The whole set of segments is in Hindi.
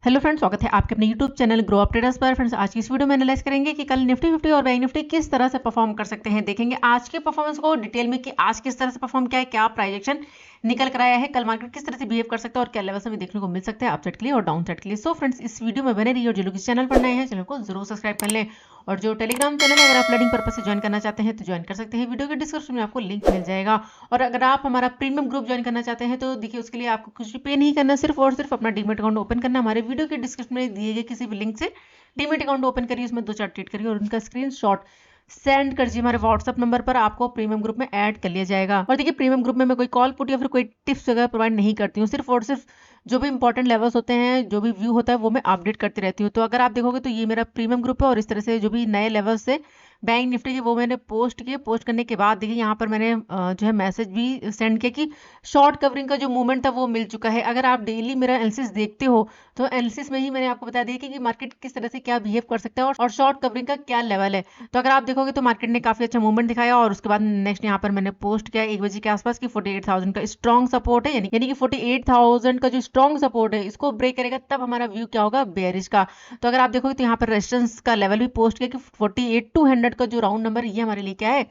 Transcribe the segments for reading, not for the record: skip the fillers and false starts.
हेलो फ्रेंड्स, स्वागत है आपके अपने YouTube channel grow up traders पर। फ्रेंड्स, आज की इस वीडियो में एनालाइज करेंगे कि कल निफ्टी 50 और बैंक निफ्टी किस तरह से परफॉर्म कर सकते हैं। देखेंगे आज के परफॉर्मेंस को डिटेल में कि आज किस तरह से परफॉर्म किया है, क्या प्राइजेक्शन निकल कर आया है, कल मार्केट किस तरह से बिहेव कर सकता है और क्या लेवल्स हमें देखने को मिल सकते हैं अपसाइड के लिए और डाउन साइड के लिए। सो फ्रेंड्स, इस वीडियो में बने रहिए और जो लोग इस चैनल पर नए हैं चैनल को जरूर सब्सक्राइब कर लें और जो टेलीग्राम चैनल है अगर आप लर्निंग पर्पस से ज्वाइन करना चाहते हैं तो ज्वाइन कर सकते हैं। वीडियो के डिस्क्रिप्शन में आपको लिंक मिल जाएगा। और अगर आप हमारा प्रीमियम ग्रुप ज्वाइन करना चाहते हैं तो देखिए उसके लिए आपको कुछ पे नहीं करना, सिर्फ और सिर्फ अपना डीमेट अकाउंट ओपन करना। हमारे वीडियो के डिस्क्रिप्शन में दिए गए किसी भी लिंक से डीमेट अकाउंट ओपन करिए, उसमें 2 चार्ट ट्रेड करिए और उनका स्क्रीनशॉट सेंड कर दीजिए हमारे व्हाट्सएप नंबर पर, आपको प्रीमियम ग्रुप में ऐड कर लिया जाएगा। और देखिए प्रीमियम ग्रुप में मैं कोई कॉल पुट या फिर कोई टिप्स वगैरह प्रोवाइड नहीं करती हूँ, सिर्फ और सिर्फ जो भी इंपॉर्टेंट लेवल्स होते हैं, जो भी व्यू होता है वो मैं अपडेट करती रहती हूँ। तो अगर आप देखोगे तो ये मेरा प्रीमियम ग्रुप है और इस तरह से जो भी नए लेवल्स से बैंक निफ्टी के वो मैंने पोस्ट किए। पोस्ट करने के बाद देखिए यहाँ पर मैंने जो है मैसेज भी सेंड किया कि शॉर्ट कवरिंग का जो मूवमेंट था वो मिल चुका है। अगर आप डेली मेरा एनालिसिस देखते हो तो एनालिसिस में ही मैंने आपको बता दिया कि मार्केट किस तरह से क्या बिहेव कर सकता है और शॉर्ट कवरिंग का क्या लेवल है। तो अगर आप देखोगे तो मार्केट ने काफी अच्छा मूवमेंट दिखाया और उसके बाद नेक्स्ट यहाँ पर मैंने पोस्ट किया 1 बजे के आसपास की 48,000 का स्ट्रॉन्ग सपोर्ट है, यानी कि 48,000 का जो स्ट्रॉन्ग सपोर्ट है इसको ब्रेक करेगा तब हमारा व्यू क्या होगा, बेयरिश का। तो अगर आप देखोगे तो यहाँ पर रेजिस्टेंस का लेवल भी पोस्ट किया कि 48,200 का जो राउंड नंबर ये हमारे लिए क्या है,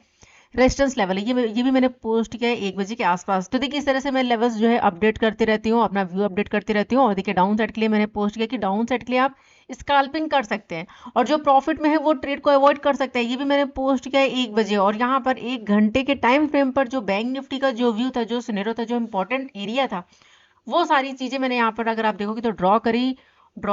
रेजिस्टेंस लेवल है। ये भी मैंने पोस्ट किया है 1 बजे के आसपास। तो देखिए इस तरह से मैं लेवल्स जो है अपडेट करती रहती हूँ, अपना व्यू अपडेट करती रहती हूँ। और देखिए डाउन साइड के लिए मैंने पोस्ट किया कि डाउन साइड के लिए आप स्कैल्पिंग कर सकते हैं और जो प्रॉफिट में है वो ट्रेड को अवॉइड कर सकते हैं। ये भी मैंने पोस्ट किया है 1 बजे। और यहाँ पर 1 घंटे के टाइम फ्रेम पर जो बैंक निफ्टी का जो व्यू था, जो सिनेरियो था, जो इंपॉर्टेंट एरिया था, वो सारी चीजें मैंने यहाँ पर अगर आप देखोगे तो ड्रॉ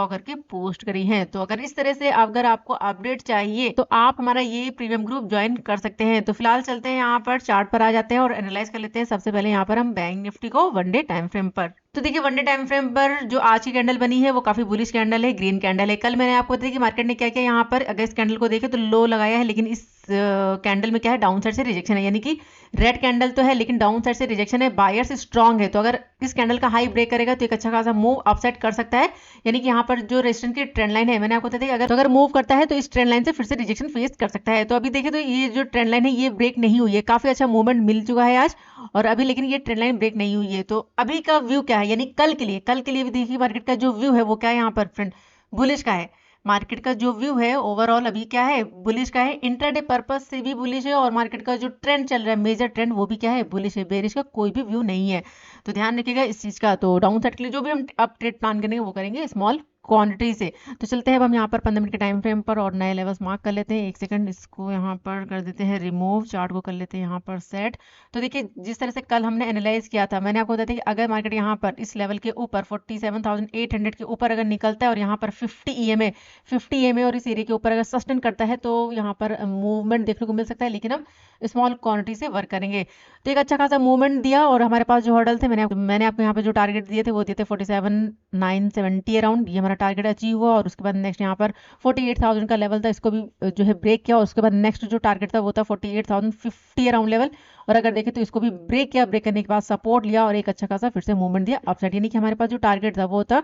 करके पोस्ट करी हैं। तो अगर इस तरह से अगर आपको अपडेट चाहिए तो आप हमारा ये प्रीमियम ग्रुप ज्वाइन कर सकते हैं। तो फिलहाल चलते हैं यहाँ पर चार्ट पर आ जाते हैं और एनालाइज कर लेते हैं। सबसे पहले यहाँ पर हम बैंक निफ्टी को 1 डे टाइम फ्रेम पर। तो देखिए 1 डे टाइम फ्रेम पर जो आज की कैंडल बनी है वो काफी बुलिश कैंडल है, ग्रीन कैंडल है। कल मैंने आपको बताया कि मार्केट ने क्या किया, यहाँ पर अगर इस कैंडल को देखें तो लो लगाया है, लेकिन इस कैंडल में क्या है, डाउन साइड से रिजेक्शन है, यानी कि रेड कैंडल तो है लेकिन डाउन साइड से रिजेक्शन है, बायर्स स्ट्रांग है। तो अगर इस कैंडल का हाई ब्रेक करेगा तो एक अच्छा खासा मूव अपसाइड कर सकता है, यानी कि यहाँ पर जो रेजिस्टेंस की ट्रेंड लाइन है, मैंने आपको बताया कि अगर मूव करता है तो इस ट्रेंड लाइन से फिर से रिजेक्शन फेस कर सकता है। तो अभी देखें तो ये जो ट्रेंड लाइन है ये ब्रेक नहीं हुई है, काफी अच्छा मूवमेंट मिल चुका है आज और अभी, लेकिन ये ट्रेंड लाइन ब्रेक नहीं हुई है। तो अभी का व्यू क्या है, यानी कल के लिए भी देखिए मार्केट का जो व्यू है वो क्या है, यहाँ पर फ्रेंड बुलिश का है। मार्केट का जो व्यू है ओवरऑल अभी क्या है, बुलिश का है। इंट्राडे पर्पस से भी बुलिश है और मार्केट का जो ट्रेंड चल रहा है, मेजर ट्रेंड, वो भी क्या है, बुलिश है। बेरिश का कोई भी व्यू नहीं है। तो ध्यान रखिएगा इस चीज का। तो डाउन साइड के लिए जो भी हम अब ट्रेड प्लान करेंगे वो करेंगे स्मॉल क्वांटिटी से। तो चलते हैं अब हम यहाँ पर 15 मिनट के टाइम फ्रेम पर और नए लेवल्स मार्क कर लेते हैं। 1 सेकंड, इसको यहाँ पर कर देते हैं रिमूव, चार्ट को कर लेते हैं यहाँ पर सेट। तो देखिए जिस तरह से कल हमने एनालाइज किया था, मैंने आपको बताया था कि अगर मार्केट यहाँ पर इस लेवल के ऊपर 47,800 के ऊपर अगर निकलता है और यहाँ पर 50 EMA और इस एरिया के ऊपर अगर सस्टेन करता है तो यहाँ पर मूवमेंट देखने को मिल सकता है, लेकिन हम स्मॉल क्वांटिटी से वर्क करेंगे। तो एक अच्छा खासा मूवमेंट दिया और हमारे पास जो हर्डल थे, मैंने आपको यहाँ पे जो टारगेट दिए थे वो दिए थे 47,970 अराउंड, ये हमारा टारगेट अचीव हुआ। और उसके बाद नेक्स्ट यहाँ पर 48,000 का लेवल था, इसको भी जो है ब्रेक किया। और उसके बाद नेक्स्ट जो टारगेट था वो था 48,050 अराउंड लेवल, और अगर देखें तो इसको भी ब्रेक किया। ब्रेक करने के बाद सपोर्ट लिया और एक अच्छा खासा फिर से मूवमेंट दिया अपसाइड, यानी कि हमारे पास जो टारगेट था वो था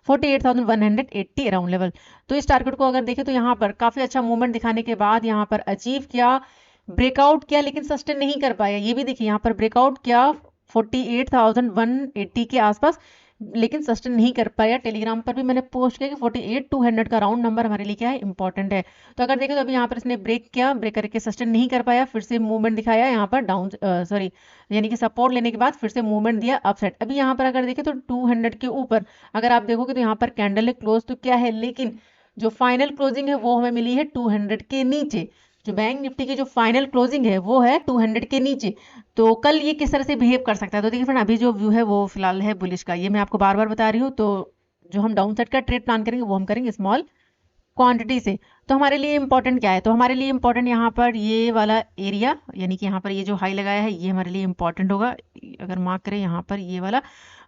48,180 अराउंड लेवल। तो इस टारगेट को अगर देखें तो यहाँ पर काफी अच्छा मूवमेंट दिखाने के बाद यहाँ पर अचीव किया, ब्रेकआउट किया, लेकिन सस्टेन नहीं कर पाया। ये भी देखिए यहाँ पर ब्रेकआउट किया 48,180 के आसपास, लेकिन सस्टेन नहीं कर पाया। टेलीग्राम पर भी मैंने पोस्ट किया कि 48,200 का राउंड नंबर हमारे लिए क्या है, इंपॉर्टेंट है। तो अगर देखें तो अभी यहाँ पर इसने ब्रेक किया, ब्रेक करके सस्टेन नहीं कर पाया, फिर से मूवमेंट दिखाया यहाँ पर डाउन, सॉरी, यानी कि सपोर्ट लेने के बाद फिर से मूवमेंट दिया अपसाइड। अभी यहाँ पर अगर देखें तो 200 के ऊपर अगर आप देखोगे तो यहाँ पर कैंडल है क्लोज तो क्या है, लेकिन जो फाइनल क्लोजिंग है वो हमें मिली है 200 के नीचे। जो बैंक निफ्टी की जो फाइनल क्लोजिंग है वो है 200 के नीचे। तो कल ये किस तरह से बिहेव कर सकता है, तो देखिए फ्रेंड अभी जो व्यू है वो फिलहाल है बुलिश का, ये मैं आपको बार बार बता रही हूँ। तो जो हम डाउन साइड का ट्रेड प्लान करेंगे वो हम करेंगे स्मॉल क्वांटिटी से। तो हमारे लिए इंपॉर्टेंट क्या है, तो हमारे लिए इंपॉर्टेंट यहाँ पर ये वाला एरिया, यानी कि यहाँ पर ये जो हाई लगाया है ये हमारे लिए इंपॉर्टेंट होगा। अगर मार्क करें यहाँ पर ये वाला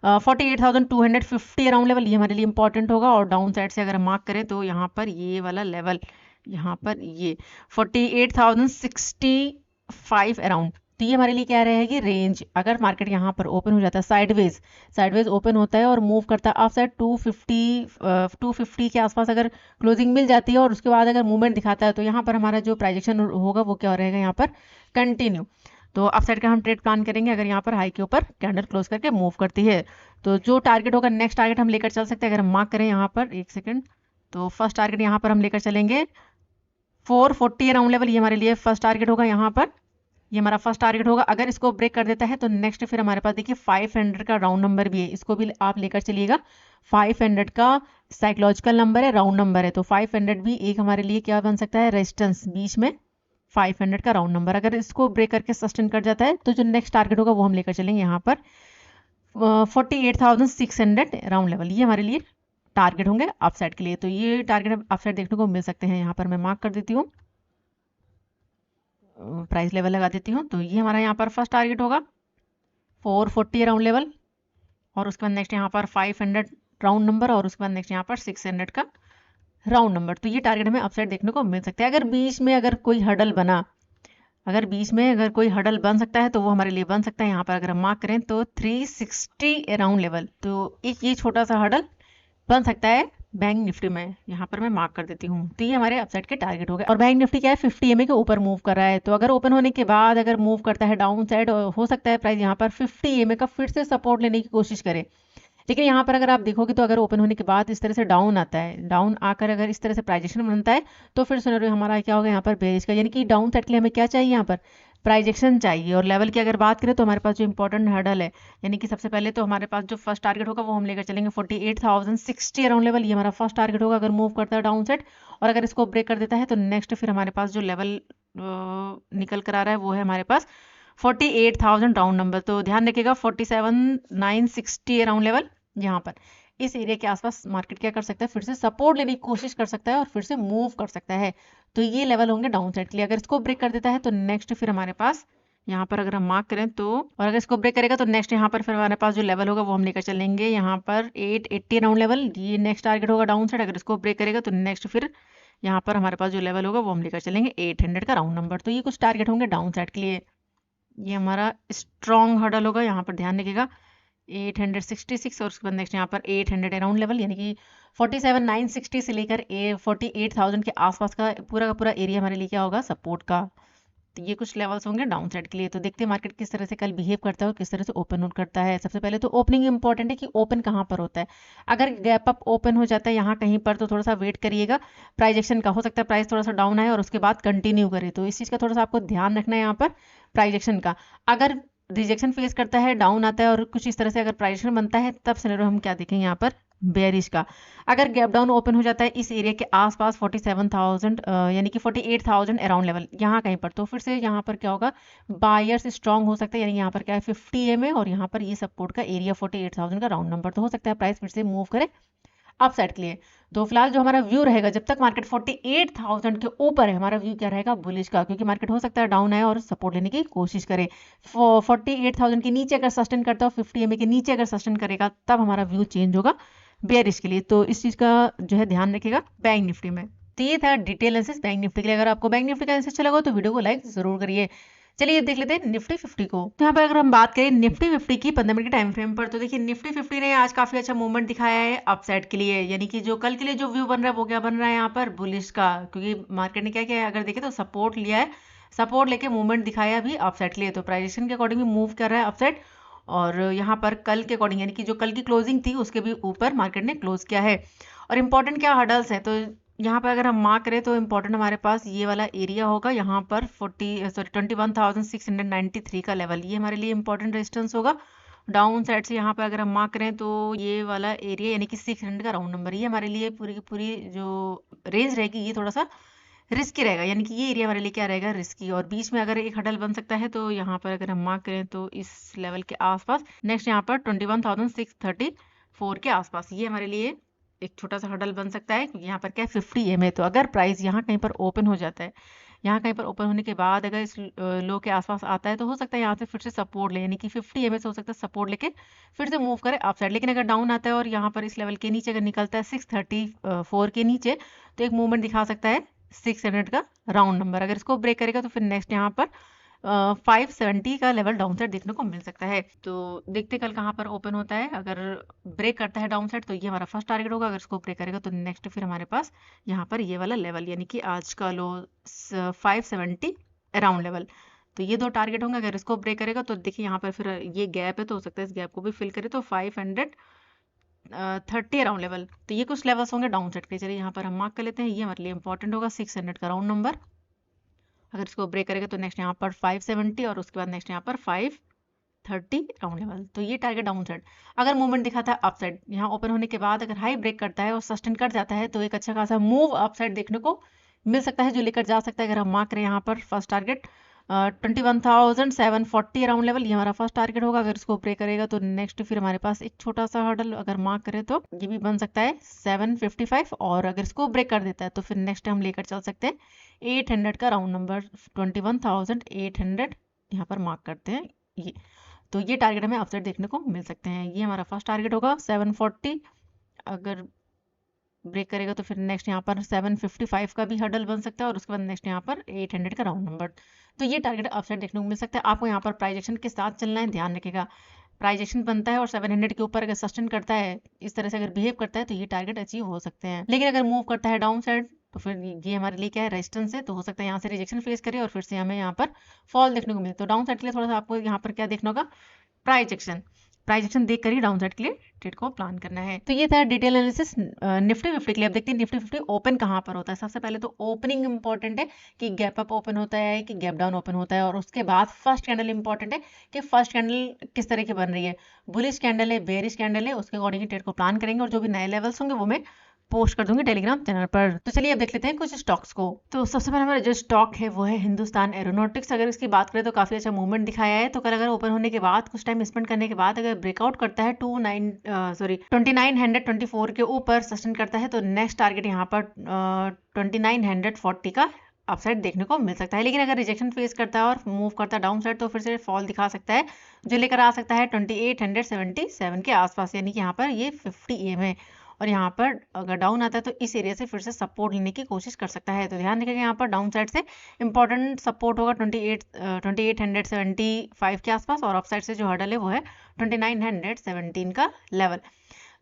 48,250 अराउंड लेवल, ये हमारे लिए इंपॉर्टेंट होगा। और डाउन साइड से अगर मार्क करें तो यहाँ पर ये वाला लेवल, यहाँ पर ये 48,065 अराउंड, तो ये हमारे लिए क्या रहेगी, रेंज। अगर मार्केट यहाँ पर ओपन हो जाता है साइडवेज ओपन होता है और मूव करता है अप साइड 250 के आसपास अगर क्लोजिंग मिल जाती है और उसके बाद अगर मूवमेंट दिखाता है तो यहाँ पर हमारा जो प्राइजेक्शन होगा वो क्या रहेगा, यहाँ पर कंटिन्यू। तो अप साइड का हम ट्रेड प्लान करेंगे अगर यहाँ पर हाई के ऊपर कैंडल क्लोज करके मूव करती है। तो जो टारगेट होगा, नेक्स्ट टारगेट हम लेकर चल सकते हैं। अगर हम मार्क करें यहाँ पर, एक सेकेंड, तो फर्स्ट टारगेट यहाँ पर हम लेकर चलेंगे 440 राउंड लेवल, ये हमारे लिए फर्स्ट टारगेट होगा। यहाँ पर ये हमारा फर्स्ट टारगेट होगा। अगर इसको ब्रेक कर देता है तो नेक्स्ट फिर हमारे पास देखिए 500 का राउंड नंबर भी है, इसको भी आप लेकर चलिएगा। 500 का साइकोलॉजिकल नंबर है, राउंड नंबर है, तो 500 भी एक हमारे लिए क्या बन सकता है, रेजिस्टेंस बीच में 500 का राउंड नंबर। अगर इसको ब्रेक करके सस्टेन कर जाता है तो जो नेक्स्ट टारगेट होगा वो हम लेकर चलेंगे यहाँ पर 48,600 राउंड लेवल, ये हमारे लिए टारगेट होंगे अपसाइड के लिए। तो ये टारगेट अपसाइड देखने को मिल सकते हैं। यहाँ पर मैं मार्क कर देती हूँ, प्राइस लेवल लगा देती हूँ। तो ये हमारा यहाँ पर फर्स्ट टारगेट होगा 440 राउंड लेवल, और उसके बाद नेक्स्ट यहाँ पर 500 राउंड नंबर, और उसके बाद नेक्स्ट यहाँ पर 600 का राउंड नंबर। तो ये टारगेट हमें अपसाइड देखने को मिल सकता है। अगर बीच में अगर कोई हडल बना, अगर बीच में अगर कोई हडल बन सकता है तो वो हमारे लिए बन सकता है यहाँ पर अगर हम मार्क करें तो 360 राउंड लेवल। तो एक ये छोटा सा हडल बन सकता है बैंक निफ्टी में, यहाँ पर मैं मार्क कर देती हूँ। तो ये हमारे अपसाइड के टारगेट हो गए। और बैंक निफ्टी क्या है, 50 EMA के ऊपर मूव कर रहा है, तो अगर ओपन होने के बाद अगर मूव करता है डाउन साइड, हो सकता है प्राइस यहाँ पर 50 EMA का फिर से सपोर्ट लेने की कोशिश करे। लेकिन यहाँ पर अगर आप देखोगे तो अगर ओपन होने के बाद इस तरह से डाउन आता है, डाउन आकर अगर इस तरह से प्राइजेक्शन बनता है तो फिर सिनेरियो हमारा क्या होगा यहाँ पर बेरिश का, यानी कि डाउन साइड के लिए हमें क्या चाहिए, यहाँ पर प्राइजेक्शन चाहिए। और लेवल की अगर बात करें तो हमारे पास जो इंपॉर्टेंट हर्डल है, यानी कि सबसे पहले तो हमारे पास जो फर्स्ट टारगेट होगा वो हम लेकर चलेंगे 48,060 अराउंड लेवल, ये हमारा फर्स्ट टारगेट होगा अगर मूव करता है डाउन साइड। और अगर इसको ब्रेक कर देता है तो नेक्स्ट फिर हमारे पास जो लेवल निकल कर आ रहा है वो है हमारे पास 48,000 राउंड नंबर। तो ध्यान रखिएगा 47,960 राउंड लेवल, यहाँ पर इस एरिया के आसपास मार्केट क्या कर सकता है, फिर से सपोर्ट लेने की कोशिश कर सकता है और फिर से मूव कर सकता है। तो ये लेवल होंगे डाउन साइड के लिए। अगर इसको ब्रेक कर देता है तो नेक्स्ट फिर हमारे पास यहाँ पर अगर हम मार्क करें तो, और अगर इसको ब्रेक करेगा तो नेक्स्ट यहाँ पर फिर हमारे पास जो लेवल होगा वो हम लेकर चलेंगे यहाँ पर 880 राउंड लेवल, ये नेक्स्ट टारगेट होगा डाउन साइड। अगर इसको ब्रेक करेगा तो नेक्स्ट फिर यहाँ पर हमारे पास जो लेवल होगा वो हम लेकर चलेंगे 800 का राउंड नंबर। तो ये कुछ टारगेट होंगे डाउन साइड के लिए। ये हमारा स्ट्रॉन्ग हर्डल होगा, यहाँ पर ध्यान रखिएगा 866, और उसके बाद नेक्स्ट यहाँ पर 800 अराउंड लेवल, यानी कि 47,960 से लेकर 48,000 के आसपास का पूरा एरिया हमारे लिए क्या होगा, सपोर्ट का। तो ये कुछ लेवल्स होंगे डाउन साइड के लिए। तो देखते हैं मार्केट किस तरह से कल बिहेव करता है और किस तरह से ओपन आउट करता है। सबसे पहले तो ओपनिंग इंपॉर्टेंट है कि ओपन कहाँ पर होता है। अगर गैप अप ओपन हो जाता है यहाँ कहीं पर तो थोड़ा सा वेट करिएगा, प्राइजेक्शन का हो सकता है प्राइस थोड़ा सा डाउन आए और उसके बाद कंटिन्यू करे, तो इस चीज़ का थोड़ा सा आपको ध्यान रखना है यहाँ पर प्राइजेक्शन का। अगर रिजेक्शन फेस करता है, डाउन आता है और कुछ इस तरह से अगर प्राइजेक्शन बनता है, तब सिनेरियो हम क्या देखेंगे यहाँ पर बेयरिश का। अगर गैप डाउन ओपन हो जाता है इस एरिया के आसपास 47,000 यानी कि 48,000 अराउंड लेवल यहाँ कहीं पर, तो फिर से यहाँ पर क्या होगा, बायर्स स्ट्रांग हो सकता है। यानी यहाँ पर क्या है 50 EMA और यहाँ पर ये सपोर्ट का एरिया 48,000 का राउंड नंबर, तो हो सकता है प्राइस फिर से मूव करे अप साइड के लिए। तो फिलहाल जो हमारा व्यू रहेगा, जब तक मार्केट 48,000 के ऊपर है, हमारा व्यू क्या रहेगा, बुलिश का, क्योंकि मार्केट हो सकता है डाउन आए और सपोर्ट लेने की कोशिश करे। 48,000 के नीचे अगर सस्टेन करता है, 50 EMA के नीचे अगर सस्टेन करेगा, तब हमारा व्यू चेंज होगा बेयरिश के लिए। तो इस चीज का जो है ध्यान रखिएगा बैंक निफ्टी में। तो ये था डिटेल एनालिसिस बैंक निफ्टी के लिए। अगर आपको बैंक निफ्टी का एनालिसिस अच्छा लगा तो वीडियो को लाइक जरूर करिए। चलिए देख लेते हैं निफ्टी 50 को। तो यहाँ पर अगर हम बात करें निफ्टी 50 की 15 मिनट के टाइम फ्रेम पर, तो देखिए निफ्टी 50 ने आज काफी अच्छा मूवमेंट दिखाया है अपसाइड के लिए। यानी कि जो कल के लिए जो व्यू बन रहा है वो क्या बन रहा है यहाँ पर, बुलिश का, क्योंकि मार्केट ने क्या किया है, अगर देखें तो सपोर्ट लिया है, सपोर्ट लेके मूवमेंट दिखाया भी अपसाइड के लिए, तो प्राइजेक्शन के अकॉर्डिंग भी मूव कर रहा है अपसाइड। और यहाँ पर कल के अकॉर्डिंग, यानी कि जो कल की क्लोजिंग थी उसके भी ऊपर मार्केट ने क्लोज किया है। और इंपॉर्टेंट क्या हर्डल्स है, तो यहाँ पर अगर हम मार्क करें तो इंपॉर्टेंट हमारे पास ये वाला एरिया होगा, यहाँ पर 21,693 का लेवल, ये हमारे लिए इंपॉर्टेंट रेजिस्टेंस होगा। डाउन साइड से यहाँ पर अगर हम मार्क करें तो ये वाला एरिया यानी कि 600 का राउंड नंबर, ये हमारे लिए पूरी की पूरी जो रेंज रहेगी ये थोड़ा सा रिस्की रहेगा, यानी कि ये एरिया हमारे लिए क्या रहेगा, रिस्की। और बीच में अगर एक हडल बन सकता है तो यहाँ पर अगर हम मार्क करें तो इस लेवल के आसपास, नेक्स्ट यहाँ पर 21,634 के आसपास, ये हमारे लिए एक छोटा सा हडल बन सकता है, क्योंकि यहाँ पर क्या है 50 EMA। तो अगर प्राइस यहाँ कहीं पर ओपन हो जाता है, यहाँ कहीं पर ओपन होने के बाद अगर इस लो के आसपास आता है, तो हो सकता है यहाँ से फिर से सपोर्ट ले, यानी कि 50 EMA से हो सकता है सपोर्ट लेके फिर से मूव करे अप साइड। लेकिन अगर डाउन आता है और यहाँ पर इस लेवल के नीचे अगर निकलता है 634 के नीचे, तो एक मूवमेंट दिखा सकता है 600 का राउंड नंबर। अगर इसको ब्रेक करेगा तो फिर नेक्स्ट यहाँ पर 570 का लेवल डाउन साइड देखने को मिल सकता है। तो देखते कल कहाँ पर ओपन होता है। अगर ब्रेक करता है डाउन साइड तो ये हमारा फर्स्ट टारगेट होगा, अगर इसको ब्रेक करेगा तो नेक्स्ट फिर हमारे पास यहाँ पर ये वाला लेवल, यानी कि आज का लो 570 अराउंड लेवल। तो ये 2 टारगेट होंगे। अगर इसको ब्रेक करेगा तो देखिए यहाँ पर फिर ये गैप है तो हो सकता है इस गैप को भी फिल करे, तो 530 अराउंड लेवल। तो ये कुछ लेवल्स होंगे डाउन साइड के। चलिए यहाँ पर हम मार्क कर लेते हैं, ये हमारे लिए इंपॉर्टेंट होगा 600 का राउंड नंबर। अगर इसको ब्रेक करेगा तो नेक्स्ट यहाँ पर 570 और उसके बाद नेक्स्ट यहाँ पर 530 राउंड लेवल। तो ये टारगेट डाउन साइड। अगर मूवमेंट दिखाता है अप साइड, यहाँ ओपन होने के बाद अगर हाई ब्रेक करता है और सस्टेन कर जाता है तो एक अच्छा खासा मूव अप साइड देखने को मिल सकता है, जो लेकर जा सकता है। अगर हम मार्क करें यहाँ पर फर्स्ट टारगेट 21,740 अराउंड लेवल, ये हमारा फर्स्ट टारगेट होगा। अगर इसको ब्रेक करेगा तो नेक्स्ट फिर हमारे पास एक छोटा सा हर्डल अगर मार्क करें तो ये भी बन सकता है 755, और अगर इसको ब्रेक कर देता है तो फिर नेक्स्ट हम लेकर चल सकते हैं 800 का राउंड नंबर 21,800 यहाँ पर मार्क करते हैं ये। तो ये टारगेट हमें अपसाइड देखने को मिल सकते हैं। ये हमारा फर्स्ट टारगेट होगा 740, अगर ब्रेक करेगा तो फिर नेक्स्ट यहाँ पर 755 का भी हर्डल बन सकता है, और उसके बाद नेक्स्ट यहाँ पर 800 का राउंड नंबर। तो ये टारगेट अपसाइड देखने को मिल सकता है। आपको यहाँ पर प्राइस एक्शन के साथ चलना है, ध्यान रखिएगा। प्राइस एक्शन बनता है और 700 के ऊपर अगर सस्टेन करता है, इस तरह से अगर बिहेव करता है तो ये टारगेट अचीव हो सकते हैं। लेकिन अगर मूव करता है डाउन साइड तो फिर ये हमारे लिए क्या है, रेजिस्टेंस है। तो हो सकता है यहाँ से रिजेक्शन फेस करे और फिर से हमें यहाँ पर फॉल देखने को मिले। तो डाउन साइड के लिए थोड़ा सा आपको यहाँ पर क्या देखना होगा, प्राइस एक्शन देख कर ही डाउन साइड के लिए ट्रेड को प्लान करना है। तो ये था डिटेल एनालिसिस निफ्टी 50 के लिए। अब देखते हैं निफ्टी 50 ओपन कहाँ पर होता है। सबसे पहले तो ओपनिंग इंपॉर्टेंट है कि गैप अप ओपन होता है कि गैप डाउन ओपन होता है, और उसके बाद फर्स्ट कैंडल इंपॉर्टेंट है कि फर्स्ट कैंडल किस तरह की बन रही है, बुलिश कैंडल है, बेरिश कैंडल है, उसके अकॉर्डिंग ट्रेड को प्लान करेंगे। और जो भी नए लेवल्स होंगे वो मैं पोस्ट कर दूंगी टेलीग्राम चैनल पर। तो चलिए अब देख लेते हैं कुछ स्टॉक्स को। तो सबसे पहले हमारा जो स्टॉक है वो है हिंदुस्तान एरोनॉटिक्स। अगर इसकी बात करें तो काफी अच्छा मूवमेंट दिखाया है। तो कल अगर ओपन होने के बाद कुछ टाइम स्पेंड करने के बाद अगर ब्रेकआउट करता है 2924 के ऊपर सस्टेन करता है तो नेक्स्ट टारगेट यहाँ पर 2940 का अपसाइड देखने को मिल सकता है। लेकिन अगर रिजेक्शन फेस करता है और मूव करता है डाउन साइड तो फिर से फॉल दिखा सकता है, जो लेकर आ सकता है 2877 के आसपास, यानी कि यहाँ पर ये 50 EM है। और यहाँ पर अगर डाउन आता है तो इस एरिया से फिर से सपोर्ट लेने की कोशिश कर सकता है। तो ध्यान रखिएगा यहाँ पर डाउन साइड से इंपॉर्टेंट सपोर्ट होगा 2875 के आसपास, और अप साइड से जो हर्डल है वो है 2917 का लेवल।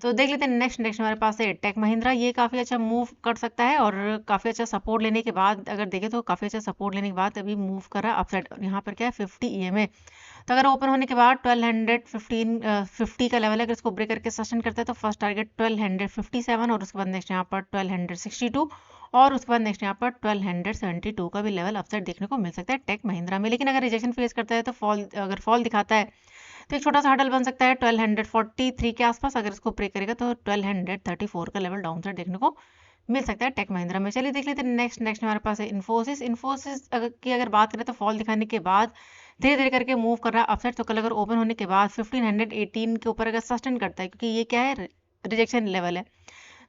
तो देख लेते हैं नेक्स्ट हमारे पास है टेक महिंद्रा। ये काफ़ी अच्छा मूव कर सकता है, और काफ़ी अच्छा सपोर्ट लेने के बाद अगर देखें तो काफ़ी अच्छा सपोर्ट लेने के बाद अभी मूव कर रहा है अपसाइड। और यहाँ पर क्या है 50 EM है। तो अगर ओपन होने के बाद 1250 का लेवल है, अगर इसको ब्रेक करके सस्टेन करता है तो फर्स्ट टारगेट 1257, और उसके बाद नेक्स्ट यहाँ पर 1262, और उसके बाद नेक्स्ट यहाँ पर 1272 का भी लेवल अपसाइड देखने को मिल सकता है टेक महिंद्रा में। लेकिन अगर रिजेक्शन फेस करता है तो अगर फॉल दिखाता है तो एक छोटा सा हडल बन सकता है 1243 के आसपास। अगर इसको ब्रेक करेगा तो 1234 का लेवल डाउन साइड देखने को मिल सकता है टेक महिंद्रा में। चलिए देख लेते हैं नेक्स्ट हमारे पास है इन्फोसिस की अगर बात करें तो फॉल दिखाने के बाद धीरे धीरे करके मूव कर रहा है अपसाइड। तो कल अगर ओपन होने के बाद 1518 के ऊपर अगर सस्टेन करता है, क्योंकि ये क्या है रिजेक्शन लेवल है,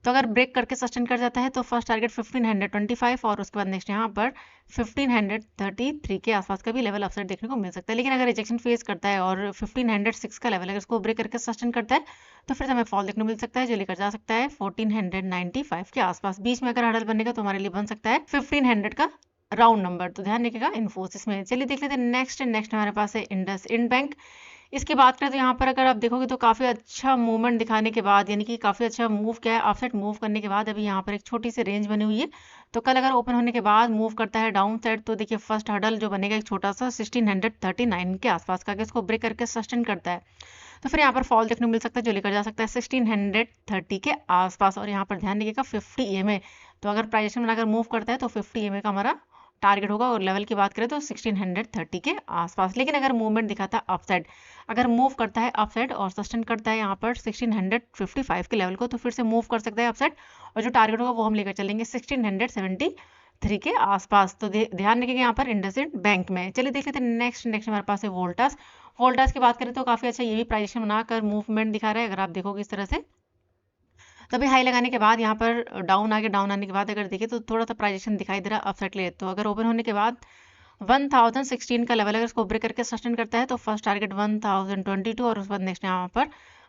तो अगर ब्रेक करके सस्टेन कर जाता है तो फर्स्ट टारगेट 1525, और उसके बाद नेक्स्ट यहाँ पर 1533 के आसपास का भी लेवल अपसाइड देखने को मिल सकता है। लेकिन अगर रिजेक्शन फेस करता है और 1506 का लेवल अगर इसको ब्रेक करके सस्टेन करता है तो फिर हमें फॉल देखने को मिल सकता है, जो लेकर जा सकता है 1495 के आसपास। बीच में अगर हर्डल बनेगा तो हमारे लिए बन सकता है 1500 का राउंड नंबर। तो ध्यान रखिएगा इन्फोसिस में। चलिए देख लेते हैं नेक्स्ट हमारे पास है इंडसइंड बैंक। इसकी बात करें तो यहाँ पर अगर आप देखोगे तो काफ़ी अच्छा मूवमेंट दिखाने के बाद, यानी कि काफ़ी अच्छा मूव क्या है अपसाइड मूव करने के बाद अभी यहाँ पर एक छोटी सी रेंज बनी हुई है। तो कल अगर ओपन होने के बाद मूव करता है डाउन साइड तो देखिए फर्स्ट हर्डल जो बनेगा एक छोटा सा 1639 के आसपास का, अगर इसको ब्रेक करके सस्टेन करता है तो फिर यहाँ पर फॉल देखने को मिल सकता है, जो लेकर जा सकता है 1630 के आसपास। और यहाँ पर ध्यान रखिएगा 50 EM है। तो अगर प्राइस में अगर मूव करता है तो 50 EM का हमारा टारगेट होगा, और लेवल की बात करें तो 1630 के आसपास। लेकिन अगर मूवमेंट दिखाता है अपसाइड, अगर मूव करता है अपसाइड और सस्टेन करता है यहाँ पर 1655 के लेवल को, तो फिर से मूव कर सकता है अपसाइड, और जो टारगेट होगा वो हम लेकर चलेंगे 1673 के आसपास। तो ध्यान रखिएगा यहाँ पर इंडसइंड बैंक में। चलिए देख लेते हैं नेक्स्ट हमारे पास है वोल्टास की बात करें तो काफी अच्छा ये भी प्राइजेशन बनाकर मूवमेंट दिखा रहा है। अगर आप देखोगे इस तरह से तभी हाई लगाने के बाद यहाँ पर डाउन आने के बाद अगर देखें तो थोड़ा सा प्राइजेशन दिखाई दे रहा है अपसाइड ले। तो अगर ओपन होने के बाद 1016 का लेवल अगर इसको ब्रेक करके सस्टेन करता है तो फर्स्ट टारगेट 1022, और उसके बाद नेक्स्ट यहाँ पर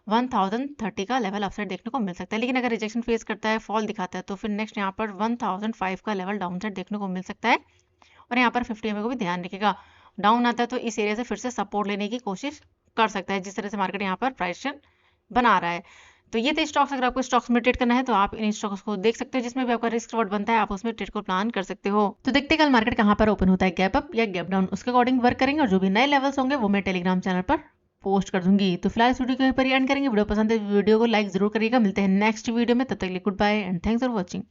1030 का लेवल अपसाइड देखने को मिल सकता है। लेकिन अगर रिजेक्शन फेस करता है, फॉल दिखाता है, तो फिर नेक्स्ट यहाँ पर 1005 का लेवल डाउन साइड देखने को मिल सकता है। और यहाँ पर 50 EM को भी ध्यान रखिएगा, डाउन आता है तो इस एरिया से फिर से सपोर्ट लेने की कोशिश कर सकता है, जिस तरह से मार्केट यहाँ पर प्राइजेशन बना रहा है। तो ये थे स्टॉक्स। अगर आपको स्टॉक्स में ट्रेड करना है तो आप इन स्टॉक्स को देख सकते हो, जिसमें भी आपका रिस्क रिवॉर्ड बनता है, आप उसमें ट्रेड को प्लान कर सकते हो। तो देखते कल मार्केट कहाँ पर ओपन होता है, गैप अप या गैप डाउन, उसके अकॉर्डिंग वर्क करेंगे। और जो भी नए लेवल्स होंगे वो मैं टेलीग्राम चैनल पर पोस्ट कर दूंगी। तो फिलहाल इस वीडियो को यहीं पर एंड करेंगे। वीडियो पसंद है वीडियो को लाइक जरूर करिएगा। मिलते हैं नेक्स्ट वीडियो में, तब तक के लिए good bye and thanks for watching.